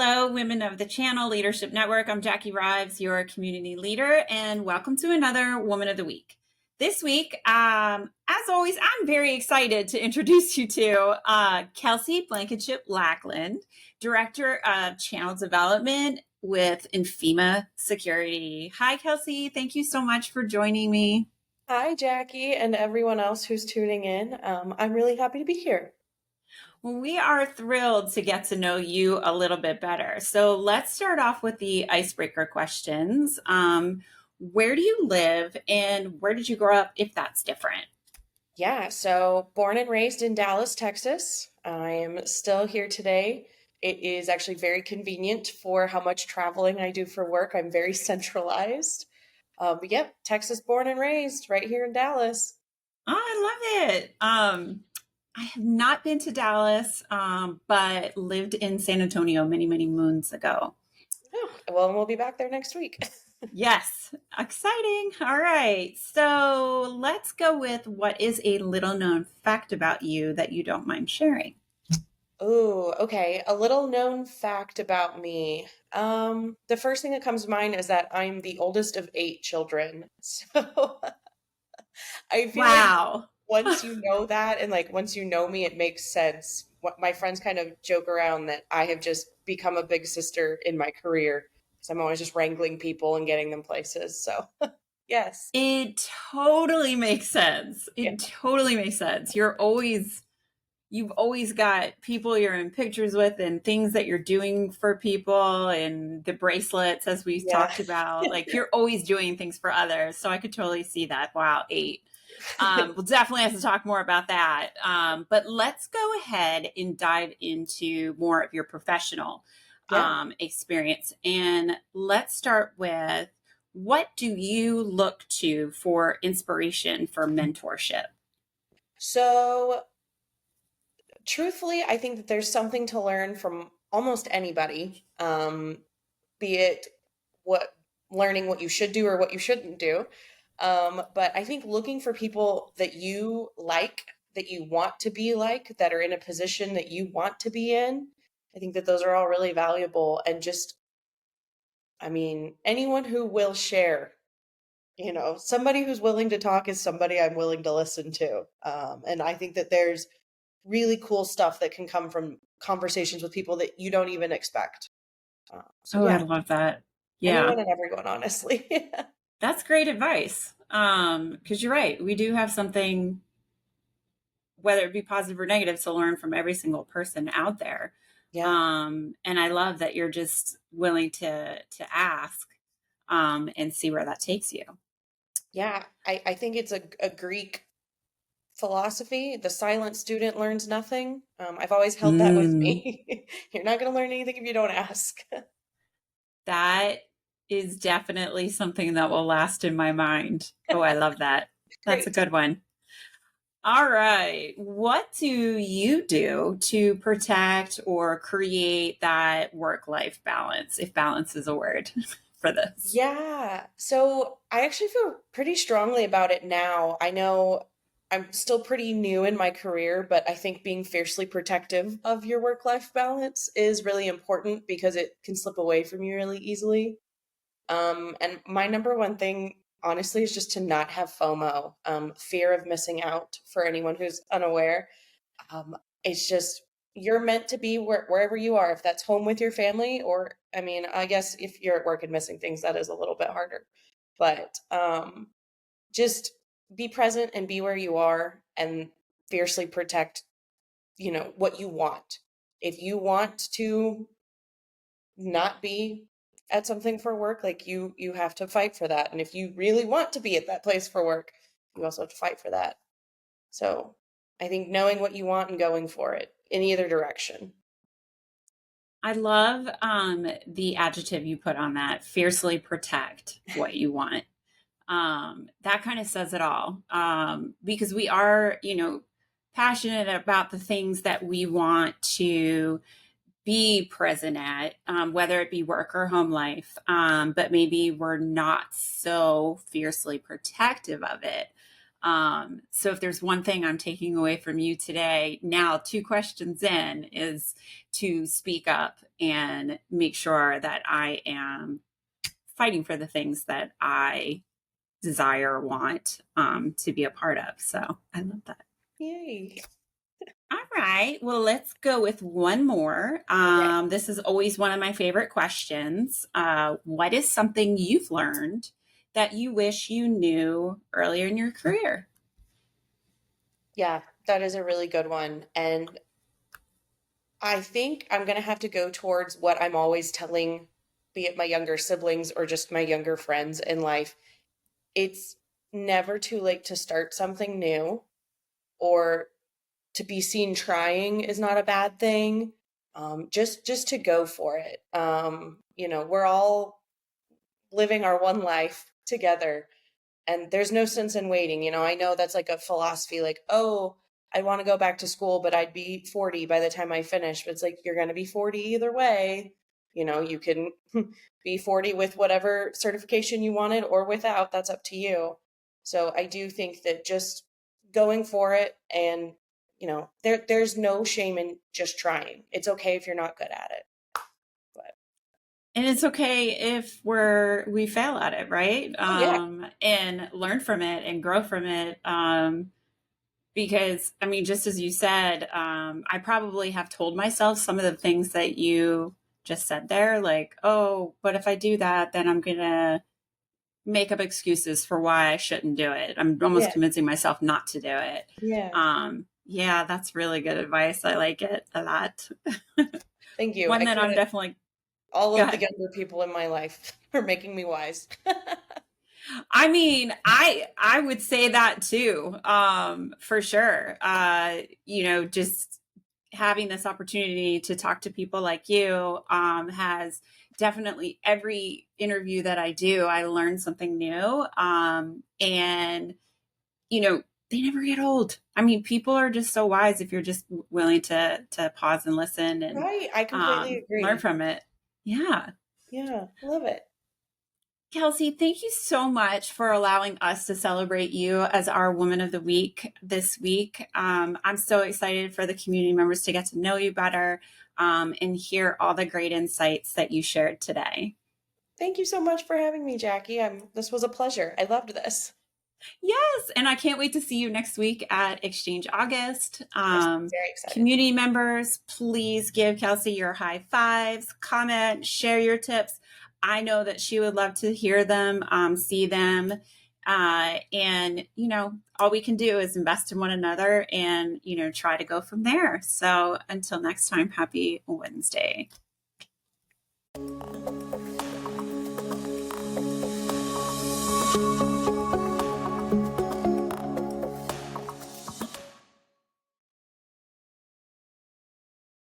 Hello, women of the Channel Leadership Network. I'm Jackie Rives, your community leader, and welcome to another Woman of the Week. This week, as always, I'm very excited to introduce you to Kelcye Blankenship-Lackland, Director of Channel Development with INFIMA Security. Hi, Kelcye. Thank you so much for joining me. Hi, Jackie, and everyone else who's tuning in. I'm really happy to be here. Well, we are thrilled to get to know you a little bit better. So let's start off with the icebreaker questions. Where do you live and where did you grow up, if that's different? Yeah, so born and raised in Dallas, Texas. I am still here today. It is actually very convenient for how much traveling I do for work. I'm very centralized. But yep, Texas born and raised right here in Dallas. Oh, I love it. I have not been to Dallas, but lived in San Antonio many, many moons ago. Oh, well, we'll be back there next week. Yes, exciting. All right. So let's go with what is a little known fact about you that you don't mind sharing. Oh, okay. A little known fact about me. The first thing that comes to mind is that I'm the oldest of 8 children. So I feel like Wow. once you know that and like once you know me, it makes sense. What my friends kind of joke around that I have just become a big sister in my career because I'm always just wrangling people and getting them places. So yes. It totally makes sense. Yeah. It totally makes sense. You've always got people you're in pictures with and things that you're doing for people and the bracelets, as we've Yeah. talked about. Like you're always doing things for others. So I could totally see that. Wow, 8. We'll definitely have to talk more about that. But let's go ahead and dive into more of your professional Yeah. experience. And let's start with, what do you look to for inspiration for mentorship? So truthfully, I think that there's something to learn from almost anybody, be it what learning what you should do or what you shouldn't do. But I think looking for people that you like, that you want to be like, that are in a position that you want to be in, I think that those are all really valuable. And just, I mean, anyone who will share, somebody who's willing to talk is somebody I'm willing to listen to. And I think that there's really cool stuff that can come from conversations with people that you don't even expect. So Oh, I yeah, love that. Yeah. anyone and everyone, honestly. That's great advice. Because you're right. We do have something, whether it be positive or negative, to learn from every single person out there. Yeah. And I love that you're just willing to ask and see where that takes you. Yeah. I think it's a Greek philosophy. The silent student learns nothing. I've always held that with Mm, me. You're not going to learn anything if you don't ask. that is definitely something that will last in my mind. Oh, I love that. That's a Great. good one. All right. What do you do to protect or create that work-life balance, if balance is a word for this? Yeah. So I actually feel pretty strongly about it now. I know I'm still pretty new in my career, but I think being fiercely protective of your work-life balance is really important because it can slip away from you really easily. And my number one thing, honestly, is just to not have FOMO, fear of missing out for anyone who's unaware. It's just you're meant to be wherever you are, if that's home with your family, or I mean, I guess if you're at work and missing things, that is a little bit harder. But just be present and be where you are and fiercely protect, what you want. If you want to not be at something for work, like you have to fight for that. And if you really want to be at that place for work, you also have to fight for that. So I think knowing what you want and going for it in either direction. I love the adjective you put on that, fiercely protect what you want. That kind of says it all, because we are, passionate about the things that we want to be present at, whether it be work or home life, but maybe we're not so fiercely protective of it. So if there's one thing I'm taking away from you today, now 2 questions in, is to speak up and make sure that I am fighting for the things that I desire or want to be a part of. So I love that. Yay. All right. Well, let's go with one more. This is always one of my favorite questions. What is something you've learned that you wish you knew earlier in your career? Yeah, that is a really good one. And I think I'm going to have to go towards what I'm always telling, be it my younger siblings or just my younger friends in life. It's never too late to start something new, or to be seen trying is not a bad thing. Just to go for it. We're all living our one life together, and there's no sense in waiting. I know that's like a philosophy, like, oh, I want to go back to school, but I'd be 40 by the time I finish. But it's like, you're going to be 40 either way. You can be 40 with whatever certification you wanted or without. That's up to you. So I do think that just going for it, and there's no shame in just trying. It's okay if you're not good at it. But And it's okay if we fail at it, right? yeah. And learn from it and grow from it. Because, I mean, just as you said, I probably have told myself some of the things that you just said there, like, oh, but if I do that, then I'm going to make up excuses for why I shouldn't do it. I'm almost convincing myself not to do it. Yeah, that's really good advice. I like it a lot. Thank you. One that I'm definitely... All of the younger people in my life are making me wise. I mean, I would say that too, for sure. Just having this opportunity to talk to people like you has definitely, every interview that I do, I learn something new. And they never get old. I mean, people are just so wise if you're just willing to pause and listen and right. I completely agree. Learn from it. Yeah. Yeah, love it. Kelcye, thank you so much for allowing us to celebrate you as our Woman of the Week this week. I'm so excited for the community members to get to know you better and hear all the great insights that you shared today. Thank you so much for having me, Jackie. This was a pleasure. I loved this. Yes, and I can't wait to see you next week at Exchange August. Very excited. Community members, please give Kelcye your high fives, comment, share your tips. I know that she would love to hear them, see them. And, all we can do is invest in one another and, try to go from there. So until next time, happy Wednesday.